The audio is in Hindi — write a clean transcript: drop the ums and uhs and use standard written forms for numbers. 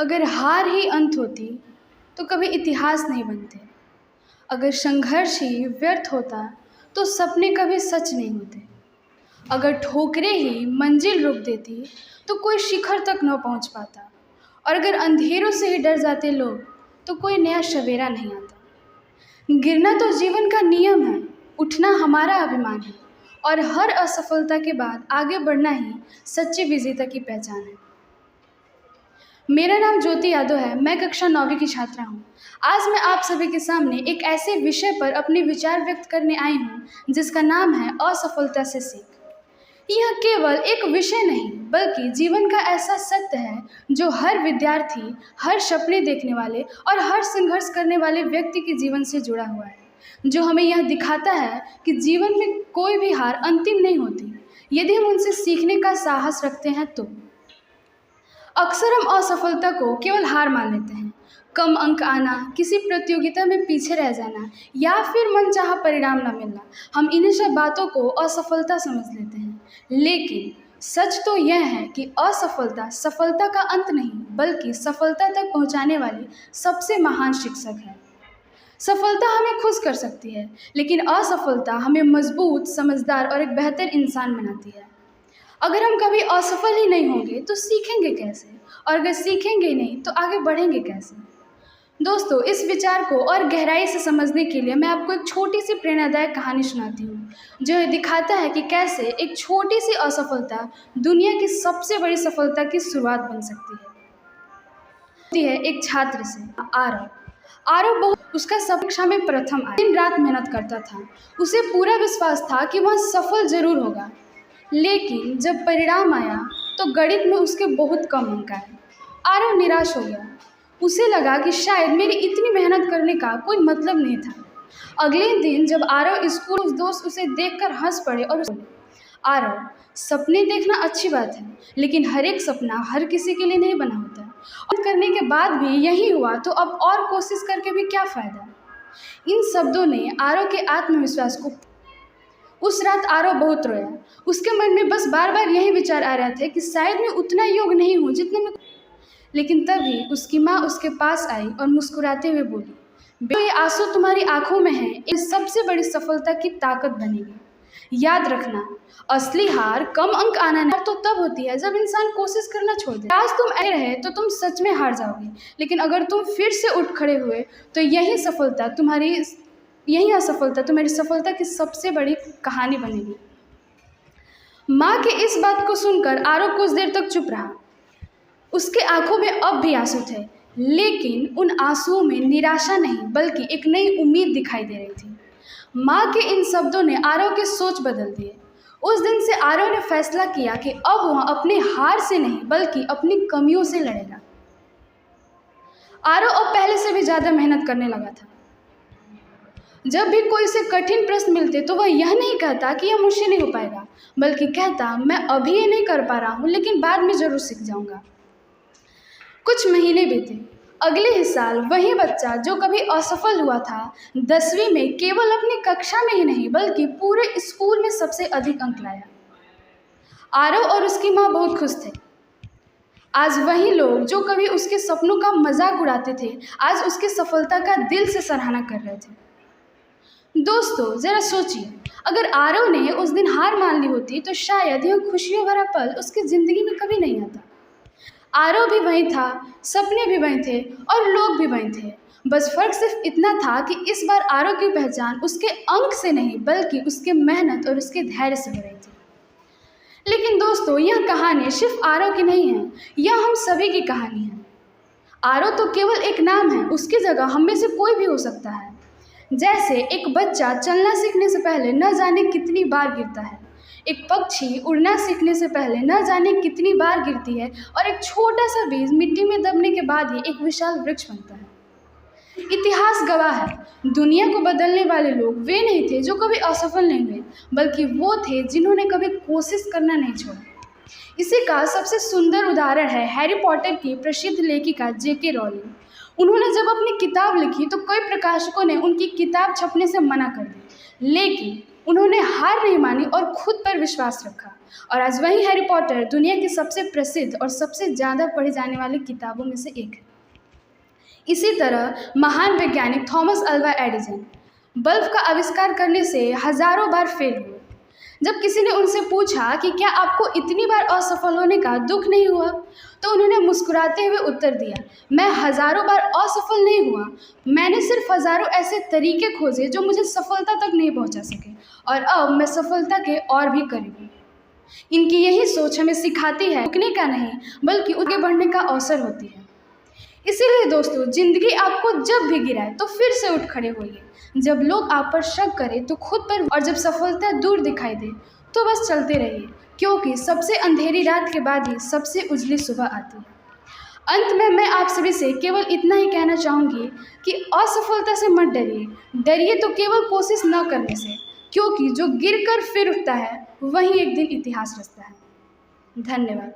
अगर हार ही अंत होती तो कभी इतिहास नहीं बनते। अगर संघर्ष ही व्यर्थ होता तो सपने कभी सच नहीं होते। अगर ठोकरें ही मंजिल रोक देती तो कोई शिखर तक न पहुंच पाता। और अगर अंधेरों से ही डर जाते लोग तो कोई नया सवेरा नहीं आता। गिरना तो जीवन का नियम है, उठना हमारा अभिमान है और हर असफलता के बाद आगे बढ़ना ही सच्चे विजेता की पहचान है। मेरा नाम ज्योति यादव है। मैं कक्षा 9वीं की छात्रा हूँ। आज मैं आप सभी के सामने एक ऐसे विषय पर अपने विचार व्यक्त करने आई हूँ जिसका नाम है असफलता से सीख। यह केवल एक विषय नहीं बल्कि जीवन का ऐसा सत्य है जो हर विद्यार्थी, हर सपने देखने वाले और हर संघर्ष करने वाले व्यक्ति के जीवन से जुड़ा हुआ है, जो हमें यह दिखाता है कि जीवन में कोई भी हार अंतिम नहीं होती यदि हम उनसे सीखने का साहस रखते हैं तो। अक्सर हम असफलता को केवल हार मान लेते हैं। कम अंक आना, किसी प्रतियोगिता में पीछे रह जाना या फिर मनचाहा परिणाम न मिलना, हम इन्हीं सब बातों को असफलता समझ लेते हैं। लेकिन सच तो यह है कि असफलता सफलता का अंत नहीं बल्कि सफलता तक पहुंचाने वाली सबसे महान शिक्षक है। सफलता हमें खुश कर सकती है लेकिन असफलता हमें मजबूत, समझदार और एक बेहतर इंसान बनाती है। अगर हम कभी असफल ही नहीं होंगे तो सीखेंगे कैसे, और अगर सीखेंगे नहीं तो आगे बढ़ेंगे कैसे। दोस्तों, इस विचार को और गहराई से समझने के लिए मैं आपको एक छोटी सी प्रेरणादायक कहानी सुनाती हूँ जो ये दिखाता है कि कैसे एक छोटी सी असफलता दुनिया की सबसे बड़ी सफलता की शुरुआत बन सकती है। एक छात्र से आरव उसका सब कक्षा में प्रथम आया। दिन रात मेहनत करता था। उसे पूरा विश्वास था कि वह सफल जरूर होगा, लेकिन जब परिणाम आया तो गणित में उसके बहुत कम अंक आए। आरव निराश हो गया। उसे लगा कि शायद मेरी इतनी मेहनत करने का कोई मतलब नहीं था। अगले दिन जब आरव स्कूल, उस दोस्त उसे देखकर हंस पड़े और बोले, आरव, सपने देखना अच्छी बात है लेकिन हर एक सपना हर किसी के लिए नहीं बना होता। और करने के बाद भी यही हुआ तो अब और कोशिश करके भी क्या फ़ायदा। इन शब्दों ने आरव के आत्मविश्वास को। उस रात आरव बहुत रोया। उसके मन में बस बार बार यही विचार आ रहा था कि शायद मैं उतना योग्य नहीं हूँ जितने में। लेकिन तभी उसकी माँ उसके पास आई और मुस्कुराते हुए बोली, बेटा, ये आंसू तुम्हारी आंखों में है, ये सबसे बड़ी सफलता की ताकत बनेगी। याद रखना, असली हार कम अंक आना नहीं तो तब होती है जब इंसान कोशिश करना छोड़ दे। आज तुम ऐसे रहे तो तुम सच में हार जाओगे, लेकिन अगर तुम फिर से उठ खड़े हुए तो यही असफलता तुम्हारी सफलता की सबसे बड़ी कहानी बनेगी। माँ के इस बात को सुनकर आरव कुछ देर तक चुप रहा। उसके आंखों में अब भी आंसू थे, लेकिन उन आंसुओं में निराशा नहीं बल्कि एक नई उम्मीद दिखाई दे रही थी। माँ के इन शब्दों ने आरव की सोच बदल दी। उस दिन से आरव ने फैसला किया कि अब वह अपनी हार से नहीं बल्कि अपनी कमियों से लड़ेगा। आरव अब पहले से भी ज़्यादा मेहनत करने लगा था। जब भी कोई से कठिन प्रश्न मिलते तो वह यह नहीं कहता कि यह मुझसे नहीं हो पाएगा, बल्कि कहता, मैं अभी ये नहीं कर पा रहा हूँ लेकिन बाद में ज़रूर सीख जाऊँगा। कुछ महीने बीते। अगले ही साल वही बच्चा जो कभी असफल हुआ था 10वीं में केवल अपनी कक्षा में ही नहीं बल्कि पूरे स्कूल में सबसे अधिक अंक लाया। आरव और उसकी माँ बहुत खुश थे। आज वही लोग जो कभी उसके सपनों का मजाक उड़ाते थे आज उसकी सफलता का दिल से सराहना कर रहे थे। दोस्तों, जरा सोचिए, अगर आरव ने उस दिन हार मान ली होती तो शायद यह खुशियों भरा पल उसकी ज़िंदगी में कभी नहीं आता। आरव भी वहीं था, सपने भी वहीं थे और लोग भी वहीं थे। बस फर्क सिर्फ इतना था कि इस बार आरव की पहचान उसके अंक से नहीं बल्कि उसके मेहनत और उसके धैर्य से हो रही थी। लेकिन दोस्तों, यह कहानी सिर्फ आरव की नहीं है, यह हम सभी की कहानी है। आरव तो केवल एक नाम है, उसकी जगह हम में से कोई भी हो सकता है। जैसे एक बच्चा चलना सीखने से पहले न जाने कितनी बार गिरता है, एक पक्षी उड़ना सीखने से पहले न जाने कितनी बार गिरती है और एक छोटा सा बीज मिट्टी में दबने के बाद ही एक विशाल वृक्ष बनता है। इतिहास गवाह है, दुनिया को बदलने वाले लोग वे नहीं थे जो कभी असफल नहीं हुए, बल्कि वो थे जिन्होंने कभी कोशिश करना नहीं छोड़ा। इसी का सबसे सुंदर उदाहरण है हैरी पॉटर की प्रसिद्ध लेखिका J.K. रॉलिंग। उन्होंने जब अपनी किताब लिखी तो कई प्रकाशकों ने उनकी किताब छपने से मना कर दी, लेकिन उन्होंने हार नहीं मानी और खुद पर विश्वास रखा। और आज वही हैरी पॉटर दुनिया की सबसे प्रसिद्ध और सबसे ज़्यादा पढ़ी जाने वाली किताबों में से एक है। इसी तरह महान वैज्ञानिक थॉमस अल्वा एडिसन बल्ब का आविष्कार करने से हजारों बार फेल हुए। जब किसी ने उनसे पूछा कि क्या आपको इतनी बार असफल होने का दुख नहीं हुआ, तो उन्होंने मुस्कुराते हुए उत्तर दिया, मैं हजारों बार असफल नहीं हुआ, मैंने सिर्फ हजारों ऐसे तरीके खोजे जो मुझे सफलता तक नहीं पहुंचा सके, और अब मैं सफलता के और भी करीब हूँ। इनकी यही सोच हमें सिखाती है रुकने का नहीं बल्कि आगे बढ़ने का अवसर होती है। इसीलिए दोस्तों, जिंदगी आपको जब भी गिराए तो फिर से उठ खड़े होइए। जब लोग आप पर शक करें तो खुद पर, और जब सफलता दूर दिखाई दे तो बस चलते रहिए, क्योंकि सबसे अंधेरी रात के बाद ही सबसे उजली सुबह आती है। अंत में मैं आप सभी से केवल इतना ही कहना चाहूँगी कि असफलता से मत डरिए, डरिए तो केवल कोशिश न करने से, क्योंकि जो गिर कर फिर उठता है वही एक दिन इतिहास रचता है। धन्यवाद।